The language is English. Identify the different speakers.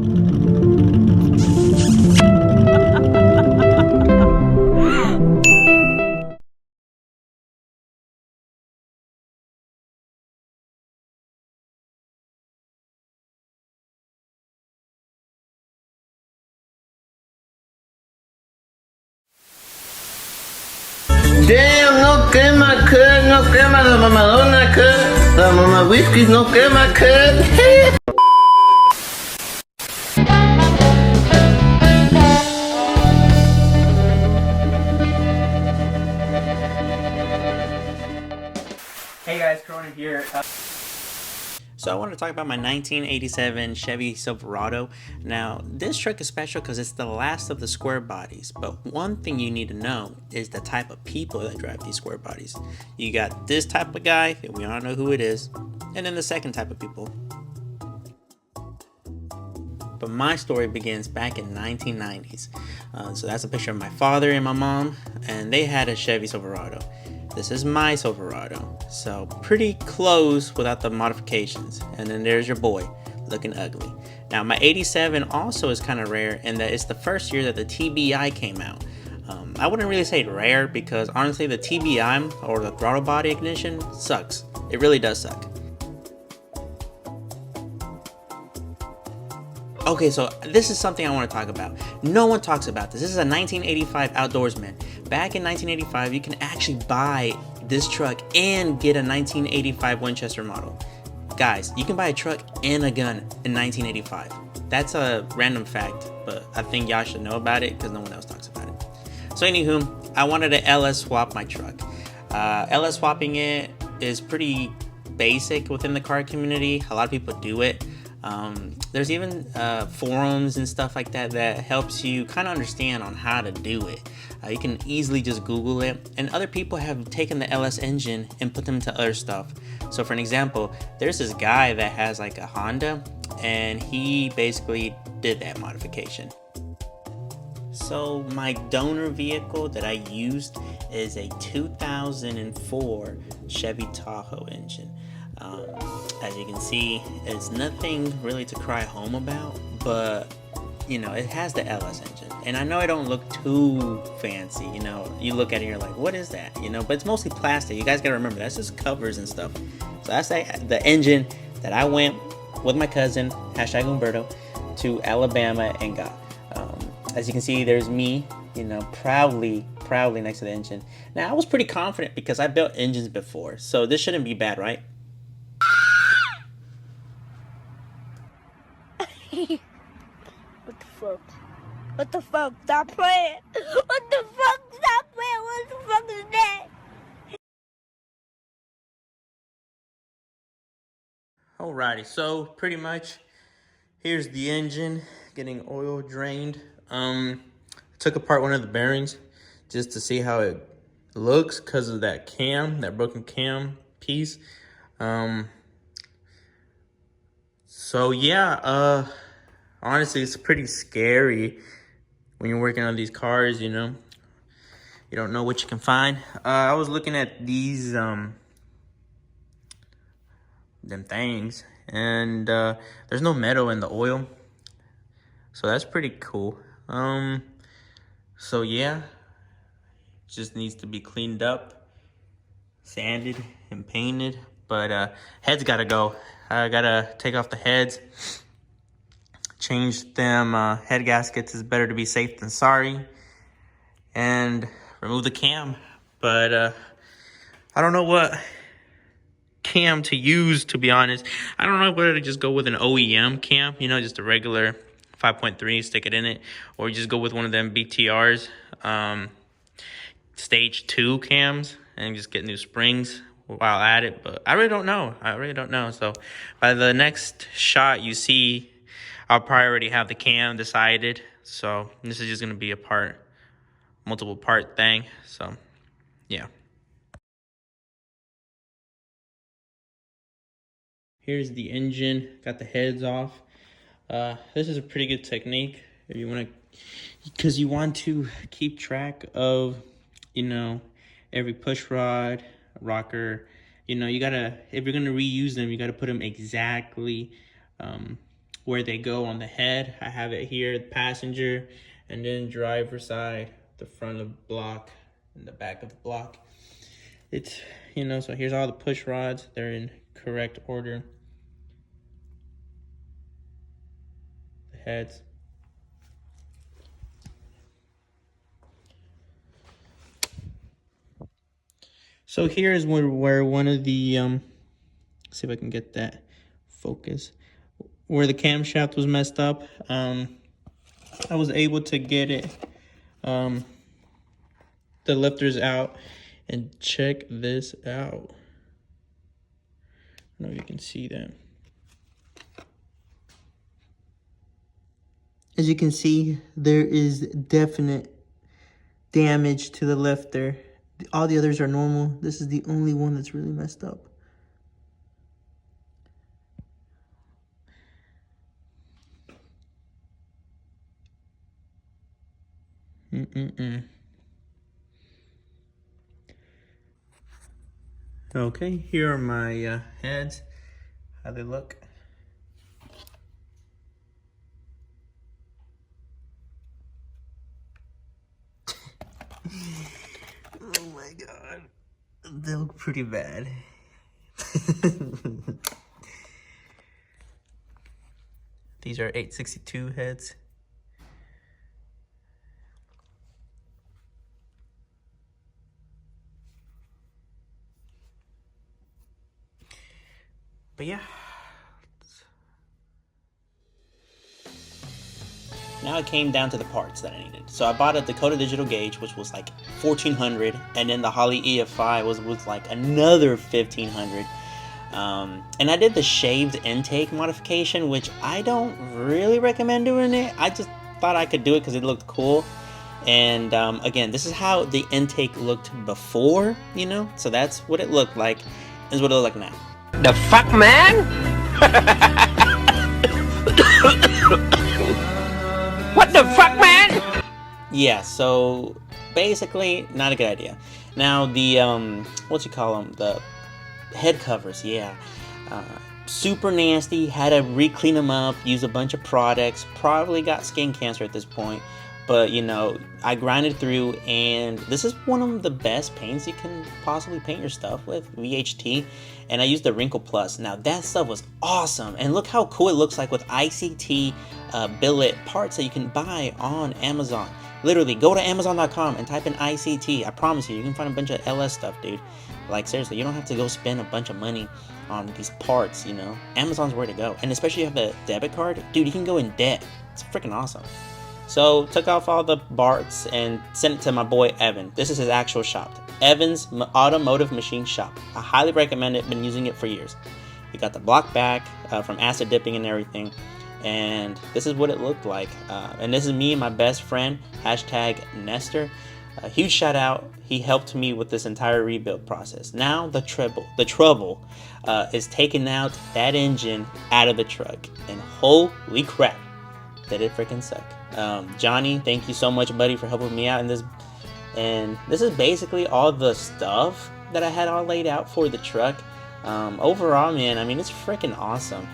Speaker 1: Damn, no quema, cuz, no quema la mamadona, cuz. La mama whisky no quema, cuz.
Speaker 2: Hey guys, Corona here. So I want to talk about my 1987 Chevy Silverado. Now, this truck is special because it's the last of the square bodies, but one thing you need to know is the type of people that drive these square bodies. You got this type of guy, and we all know who it is, and then the second type of people. But my story begins back in 1990s. So that's a picture of my father and my mom, and they had a Chevy Silverado. This is my Silverado, so pretty close without the modifications. And then there's your boy, looking ugly. Now my 87 also is kind of rare in that it's the first year that the TBI came out. I wouldn't really say rare because honestly the TBI, or the throttle body ignition, sucks. It really does suck. Okay, so this is something I want to talk about. No one talks about this. This is a 1985 Outdoorsman. Back in 1985, you can actually buy this truck and get a 1985 Winchester model. Guys, you can buy a truck and a gun in 1985. That's a random fact, but I think y'all should know about it because no one else talks about it. So anywho, I wanted to LS swap my truck. LS swapping it is pretty basic within the car community. A lot of people do it. There's even forums and stuff like that that helps you kind of understand on how to do it. You can easily just Google it, and other people have taken the LS engine and put them to other stuff. So for an example, there's this guy that has like a Honda, and he basically did that modification. So my donor vehicle that I used is a 2004 Chevy Tahoe engine. As you can see, it's nothing really to cry home about, but you know, it has the LS engine, and I know it don't look too fancy. You know, you look at it and you're like, what is that? You know, but it's mostly plastic. You guys gotta remember, that's just covers and stuff. So that's the engine that I went with my cousin, #Umberto, to Alabama and got. As you can see, there's me, you know, proudly next to the engine. Now, I was pretty confident because I built engines before, so this shouldn't be bad, right?
Speaker 3: What the fuck? What the fuck? Stop playing! What the fuck? Stop playing! What the fuck is that?
Speaker 2: Alrighty, so pretty much here's the engine getting oil drained. Took apart one of the bearings just to see how it looks because of that cam, that broken cam piece. So yeah, honestly, it's pretty scary when you're working on these cars, you know. You don't know what you can find. I was looking at these them things, and there's no metal in the oil, so that's pretty cool. So yeah, just needs to be cleaned up, sanded and painted, but heads gotta go. I gotta take off the heads, change them head gaskets. Is better to be safe than sorry, and remove the cam. But I don't know what cam to use, to be honest. I don't know whether to just go with an OEM cam, you know, just a regular 5.3, stick it in it, or just go with one of them BTRs, stage 2 cams, and just get new springs while at it. But I really don't know. So by the next shot you see, I'll probably already have the cam decided. So this is just gonna be a multiple part thing. So yeah. Here's the engine, got the heads off. This is a pretty good technique if you want to, because you want to keep track of, you know, every push rod, rocker. You know, you gotta, if you're gonna reuse them, you gotta put them exactly where they go on the head. I have it here, passenger, and then driver side, the front of the block, and the back of the block. It's, you know, so here's all the push rods. They're in correct order. The heads. So here is where one of the, see if I can get that focus, where the camshaft was messed up. I was able to get it, the lifters out, and check this out. I don't know if you can see that. As you can see, there is definite damage to the lifter. All the others are normal. This is the only one that's really messed up. Okay, here are my heads. How they look. Oh my god. They look pretty bad. These are 862 heads. But yeah. Now it came down to the parts that I needed. So I bought a Dakota digital gauge, which was like $1,400, and then the Holley EFI was like another $1,500. And I did the shaved intake modification, which I don't really recommend doing it. I just thought I could do it because it looked cool. And again, this is how the intake looked before, you know? So that's what it looked like. This is what it looked like now.
Speaker 4: The fuck, man? What the fuck, man?
Speaker 2: Yeah, so basically, not a good idea. Now, the, what you call them? The head covers, yeah. Super nasty. Had to re-clean them up, use a bunch of products. Probably got skin cancer at this point. But, you know, I grinded through, and this is one of the best paints you can possibly paint your stuff with, VHT. And I used the Wrinkle Plus. Now, that stuff was awesome. And look how cool it looks like with ICT billet parts that you can buy on Amazon. Literally, go to Amazon.com and type in ICT. I promise you can find a bunch of LS stuff, dude. Like, seriously, you don't have to go spend a bunch of money on these parts, you know. Amazon's where to go. And especially if you have a debit card, dude, you can go in debt. It's freaking awesome. So, took off all the parts and sent it to my boy Evan. This is his actual shop. Evan's Automotive Machine Shop. I highly recommend it. Been using it for years. We got the block back from acid dipping and everything. And this is what it looked like. And this is me and my best friend, #Nestor. A huge shout out. He helped me with this entire rebuild process. Now the trouble is taking out that engine out of the truck. And holy crap, did it freaking suck. Johnny, thank you so much, buddy, for helping me out in this. And this is basically all the stuff that I had all laid out for the truck. Overall, man, I mean, it's freaking awesome.